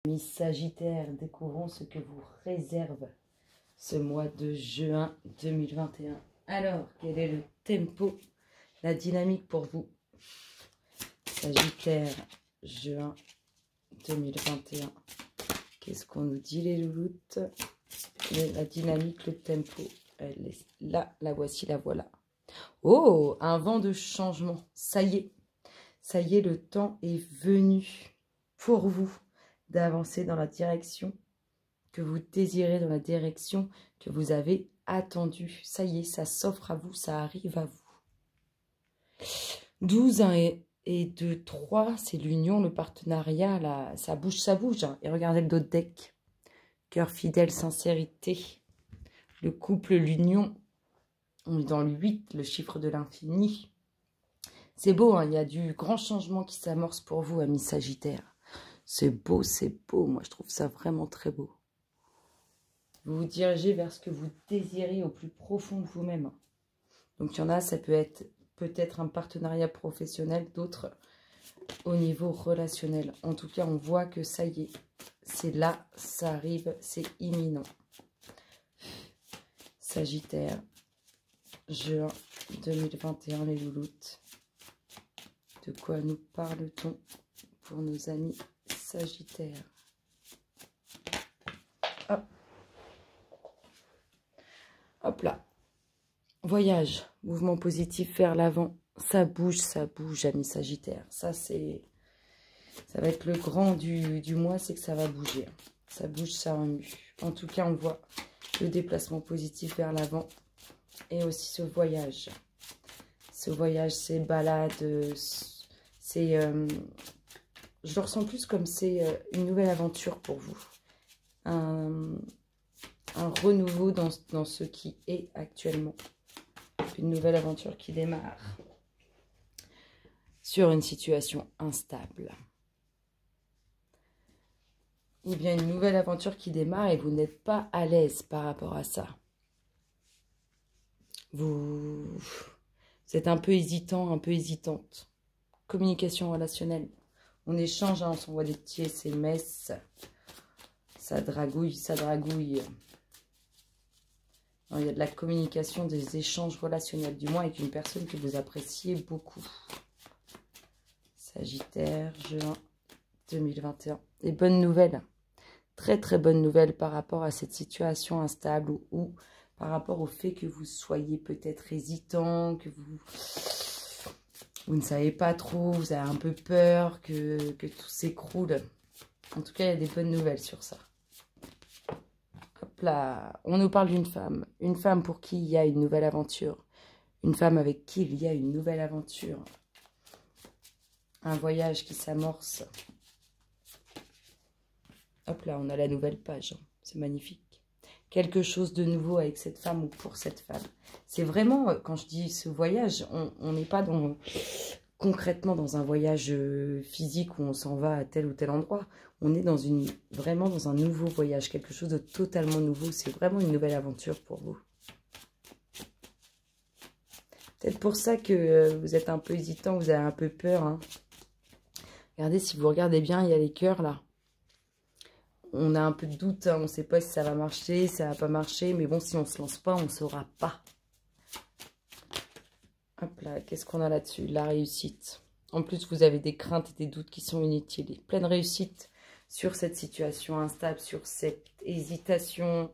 Amis Sagittaires, découvrons ce que vous réserve ce mois de juin 2021. Alors, quel est le tempo, la dynamique pour vous? Sagittaire, juin 2021. Qu'est-ce qu'on nous dit les louloutes? La dynamique, le tempo, elle est là, la voici, la voilà. Oh, un vent de changement, ça y est, le temps est venu pour vous d'avancer dans la direction que vous désirez, dans la direction que vous avez attendue. Ça y est, ça s'offre à vous, ça arrive à vous. 12 et 2, 3, c'est l'union, le partenariat, là, ça bouge, ça bouge. Et regardez le dos de deck. Cœur fidèle, sincérité. Le couple, l'union. On est dans le 8, le chiffre de l'infini. C'est beau, hein, il y a du grand changement qui s'amorce pour vous, amis Sagittaires. C'est beau, moi je trouve ça vraiment très beau. Vous vous dirigez vers ce que vous désirez au plus profond de vous-même. Donc il y en a, ça peut être peut-être un partenariat professionnel, d'autres au niveau relationnel. En tout cas, on voit que ça y est, c'est là, ça arrive, c'est imminent. Sagittaire, juin 2021, les louloutes. De quoi nous parle-t-on pour nos amis Sagittaire? Hop. Hop là. Voyage, mouvement positif vers l'avant. Ça bouge, amis Sagittaire. Ça va être le grand du mois, c'est que ça va bouger. Ça bouge, ça remue. En tout cas, on voit le déplacement positif vers l'avant. Et aussi ce voyage. Ce voyage, ces balades, c'est... je le ressens plus comme c'est une nouvelle aventure pour vous. Un renouveau dans ce qui est actuellement. Une nouvelle aventure qui démarre sur une situation instable. Ou bien une nouvelle aventure qui démarre et vous n'êtes pas à l'aise par rapport à ça. Vous êtes un peu hésitant, un peu hésitante. Communication relationnelle. On échange, hein, on s'envoie des petits SMS. Ça dragouille, ça dragouille. Non, il y a de la communication, des échanges relationnels, du moins avec une personne que vous appréciez beaucoup. Sagittaire, juin 2021. Et bonnes nouvelles. Très très bonnes nouvelles par rapport à cette situation instable ou par rapport au fait que vous soyez peut-être hésitant, que vous ne savez pas trop, vous avez un peu peur que tout s'écroule. En tout cas, il y a des bonnes nouvelles sur ça. Hop là, on nous parle d'une femme pour qui il y a une nouvelle aventure, une femme avec qui il y a une nouvelle aventure, un voyage qui s'amorce. Hop là, on a la nouvelle page, c'est magnifique. Quelque chose de nouveau avec cette femme ou pour cette femme. C'est vraiment, quand je dis ce voyage, on n'est pas concrètement dans un voyage physique où on s'en va à tel ou tel endroit. On est vraiment dans un nouveau voyage, quelque chose de totalement nouveau. C'est vraiment une nouvelle aventure pour vous. Peut-être pour ça que vous êtes un peu hésitant, vous avez un peu peur. Hein. Regardez, si vous regardez bien, il y a les cœurs là. On a un peu de doute, hein. On ne sait pas si ça va marcher, si ça ne va pas marcher. Mais bon, si on ne se lance pas, on ne saura pas. Hop là, qu'est-ce qu'on a là-dessus? La réussite. En plus, vous avez des craintes et des doutes qui sont inutiles. Pleine réussite sur cette situation instable, sur cette hésitation,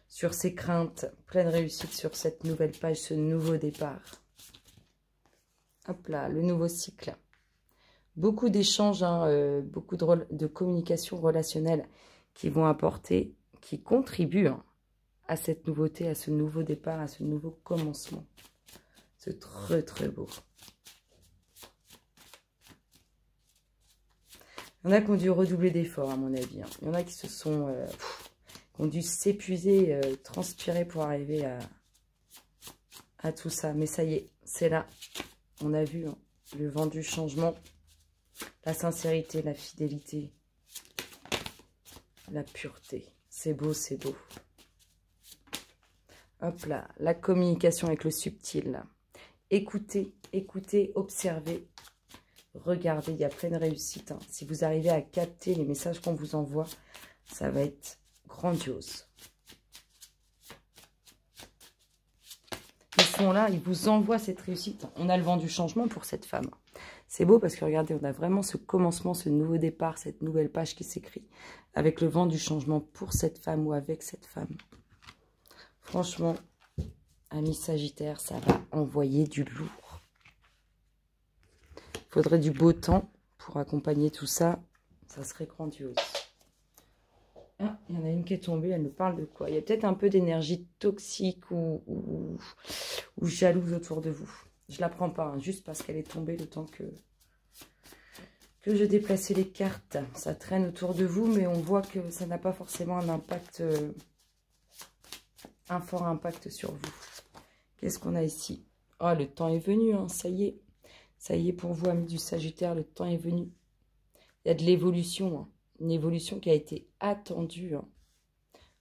sur ces craintes. Pleine réussite sur cette nouvelle page, ce nouveau départ. Hop là, le nouveau cycle. Beaucoup d'échanges, hein, beaucoup de communication relationnelle qui vont apporter, qui contribuent hein, à cette nouveauté, à ce nouveau départ, à ce nouveau commencement. C'est très très beau. Il y en a qui ont dû redoubler d'efforts à mon avis. Hein. Il y en a qui qui ont dû s'épuiser, transpirer pour arriver à tout ça. Mais ça y est, c'est là. On a vu hein, le vent du changement. La sincérité, la fidélité, la pureté. C'est beau, c'est beau. Hop là, la communication avec le subtil. Écoutez, écoutez, observez. Regardez, il y a pleine réussite. Hein. Si vous arrivez à capter les messages qu'on vous envoie, ça va être grandiose. Ils sont là, ils vous envoient cette réussite. On a le vent du changement pour cette femme. C'est beau parce que regardez, on a vraiment ce commencement, ce nouveau départ, cette nouvelle page qui s'écrit avec le vent du changement pour cette femme ou avec cette femme. Franchement, amis Sagittaire, ça va envoyer du lourd. Il faudrait du beau temps pour accompagner tout ça. Ça serait grandiose. Ah, il y en a une qui est tombée, elle nous parle de quoi? Il y a peut-être un peu d'énergie toxique ou jalouse autour de vous. Je ne la prends pas, hein, juste parce qu'elle est tombée le temps que je déplaçais les cartes. Ça traîne autour de vous, mais on voit que ça n'a pas forcément un impact, un fort impact sur vous. Qu'est-ce qu'on a ici? Oh, le temps est venu, hein, ça y est. Ça y est pour vous, amis du Sagittaire, le temps est venu. Il y a de l'évolution, hein. Une évolution qui a été attendue. Hein.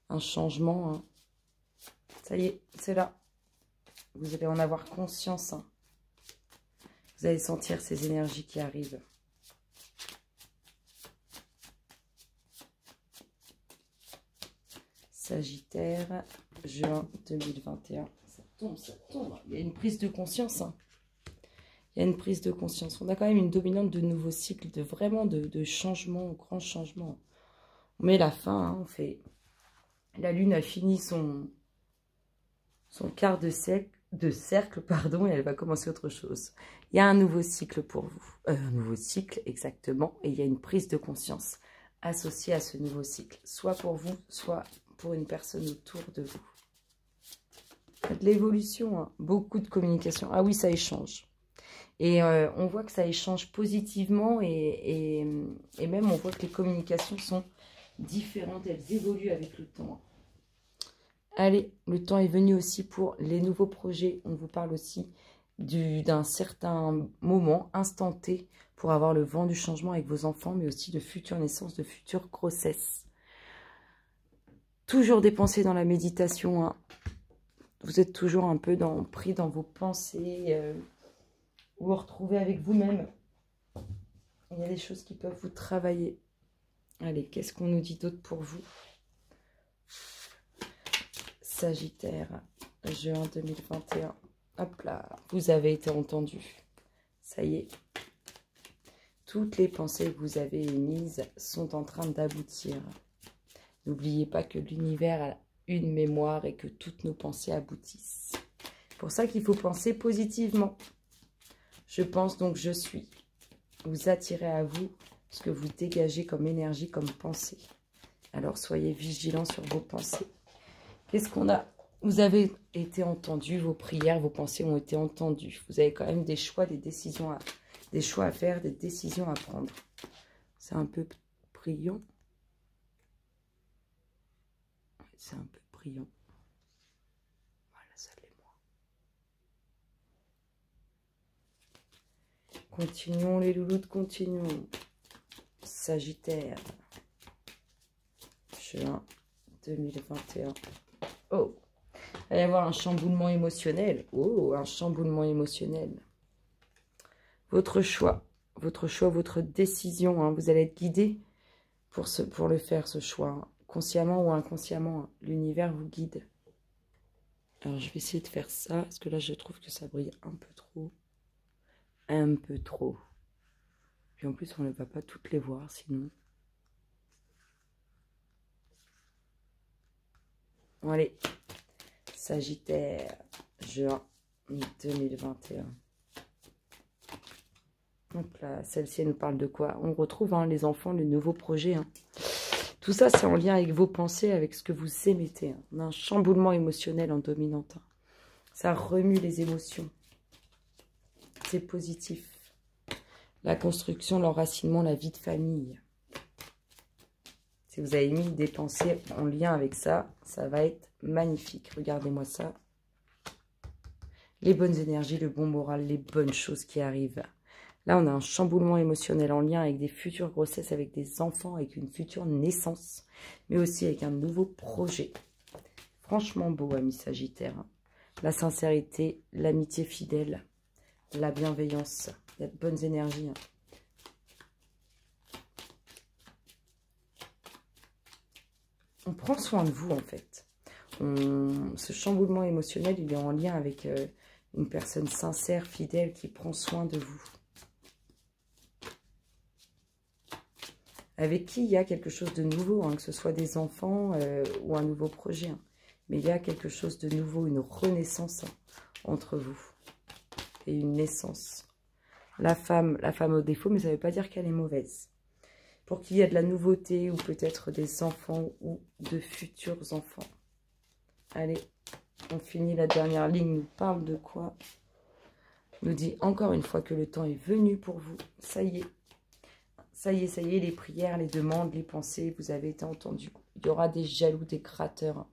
Un changement. Hein. Ça y est, c'est là. Vous allez en avoir conscience. Hein. Vous allez sentir ces énergies qui arrivent. Sagittaire, juin 2021. Ça tombe, ça tombe. Il y a une prise de conscience. Hein. Il y a une prise de conscience. On a quand même une dominante de nouveaux cycles, de vraiment de changements, grands changements. On met la fin, hein, on fait... La Lune a fini son quart de cercle, pardon, et elle va commencer autre chose. Il y a un nouveau cycle pour vous. Un nouveau cycle, exactement. Et il y a une prise de conscience associée à ce nouveau cycle. Soit pour vous, soit pour une personne autour de vous. Il y a de l'évolution, hein, beaucoup de communication. Ah oui, ça échange. Et on voit que ça échange positivement et même on voit que les communications sont différentes. Elles évoluent avec le temps. Allez, le temps est venu aussi pour les nouveaux projets. On vous parle aussi d'un certain moment, instant T, pour avoir le vent du changement avec vos enfants, mais aussi de futures naissances, de futures grossesses. Toujours des pensées dans la méditation. Hein. Vous êtes toujours un peu pris dans vos pensées... Vous vous retrouvez avec vous-même. Il y a des choses qui peuvent vous travailler. Allez, qu'est-ce qu'on nous dit d'autre pour vous? Sagittaire, juin 2021. Hop là, vous avez été entendu. Ça y est. Toutes les pensées que vous avez émises sont en train d'aboutir. N'oubliez pas que l'univers a une mémoire et que toutes nos pensées aboutissent. C'est pour ça qu'il faut penser positivement. Je pense donc je suis. Vous attirez à vous ce que vous dégagez comme énergie, comme pensée. Alors soyez vigilants sur vos pensées. Qu'est-ce qu'on a? Vous avez été entendu, vos prières, vos pensées ont été entendues. Vous avez quand même des choix, des décisions, des choix à faire, des décisions à prendre. C'est un peu brillant. C'est un peu brillant. Voilà, ça l'est moins. Continuons les louloutes, continuons. Sagittaire. Juin 2021. Oh, il va y avoir un chamboulement émotionnel. Oh, un chamboulement émotionnel. Votre choix, votre décision. Hein, vous allez être guidé pour le faire, ce choix. Hein, consciemment ou inconsciemment. Hein, l'univers vous guide. Alors, je vais essayer de faire ça. Parce que là, je trouve que ça brille un peu trop. Un peu trop. Puis en plus, on ne va pas toutes les voir, sinon. Bon, allez. Sagittaire, juin 2021. Hop là, celle-ci, elle nous parle de quoi? On retrouve hein, les enfants, le nouveau projet. Hein. Tout ça, c'est en lien avec vos pensées, avec ce que vous émettez. Hein. On a un chamboulement émotionnel en dominante. Hein. Ça remue les émotions. C'est positif. La construction, l'enracinement, la vie de famille. Si vous avez mis des pensées en lien avec ça, ça va être magnifique. Regardez-moi ça. Les bonnes énergies, le bon moral, les bonnes choses qui arrivent. Là, on a un chamboulement émotionnel en lien avec des futures grossesses, avec des enfants, avec une future naissance, mais aussi avec un nouveau projet. Franchement beau, amis Sagittaire. La sincérité, l'amitié fidèle, la bienveillance. Il y a de bonnes énergies. on prend soin de vous, en fait. Ce chamboulement émotionnel, il est en lien avec une personne sincère, fidèle, qui prend soin de vous. Avec qui il y a quelque chose de nouveau, hein, que ce soit des enfants ou un nouveau projet. Hein. Mais il y a quelque chose de nouveau, une renaissance entre vous. Et une naissance. La femme au défaut, mais ça ne veut pas dire qu'elle est mauvaise. Pour qu'il y ait de la nouveauté, ou peut-être des enfants, ou de futurs enfants. Allez, on finit la dernière ligne, nous parle de quoi? Nous dit encore une fois que le temps est venu pour vous. Ça y est. Ça y est, les prières, les demandes, les pensées, vous avez été entendus. Il y aura des jaloux, des créateurs.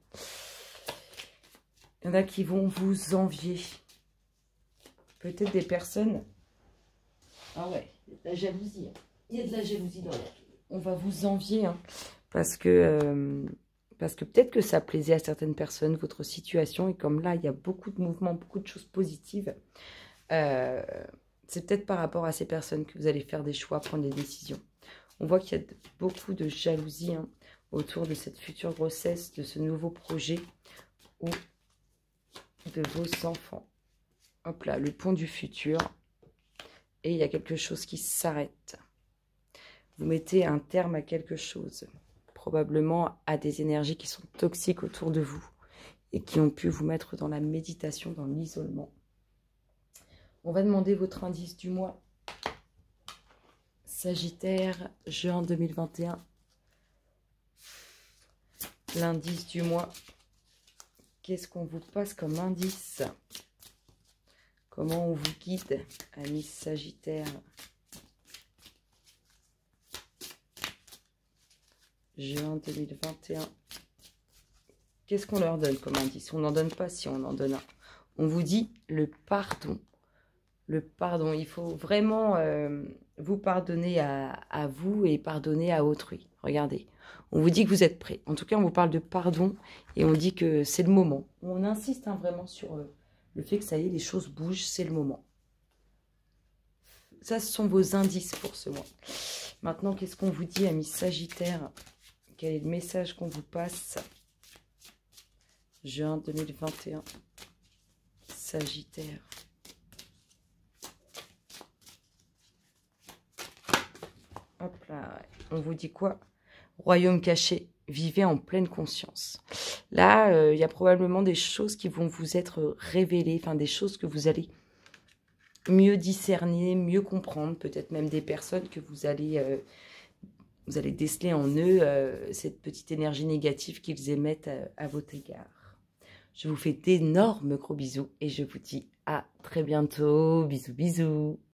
Il y en a qui vont vous envier. Peut-être des personnes... Ah ouais, il y a de la jalousie. Il y a de la jalousie dans la vie. On va vous envier, hein, parce que peut-être que ça plaisait à certaines personnes, votre situation. Et comme là, il y a beaucoup de mouvements, beaucoup de choses positives. C'est peut-être par rapport à ces personnes que vous allez faire des choix, prendre des décisions. On voit qu'il y a beaucoup de jalousie, hein, autour de cette future grossesse, de ce nouveau projet ou de vos enfants. Hop là, le pont du futur. Et il y a quelque chose qui s'arrête. Vous mettez un terme à quelque chose. Probablement à des énergies qui sont toxiques autour de vous. Et qui ont pu vous mettre dans la méditation, dans l'isolement. On va demander votre indice du mois. Sagittaire, juin 2021. L'indice du mois. Qu'est-ce qu'on vous passe comme indice? Comment on vous guide, amis Sagittaire? Juin 2021. Qu'est-ce qu'on leur donne comme indice? On n'en donne pas si on en donne un. On vous dit le pardon. Le pardon. Il faut vraiment vous pardonner à vous et pardonner à autrui. Regardez. On vous dit que vous êtes prêts. En tout cas, on vous parle de pardon et on dit que c'est le moment. On insiste, hein, vraiment sur le fait que ça y est, les choses bougent, c'est le moment. Ça, ce sont vos indices pour ce mois. Maintenant, qu'est-ce qu'on vous dit, amis Sagittaire? Quel est le message qu'on vous passe? Juin 2021. Sagittaire. Hop là, on vous dit quoi? Royaume caché, vivez en pleine conscience. Là, il y a probablement des choses qui vont vous être révélées, enfin des choses que vous allez mieux discerner, mieux comprendre, peut-être même des personnes que vous allez déceler en eux cette petite énergie négative qu'ils émettent à votre égard. Je vous fais d'énormes gros bisous et je vous dis à très bientôt. Bisous, bisous.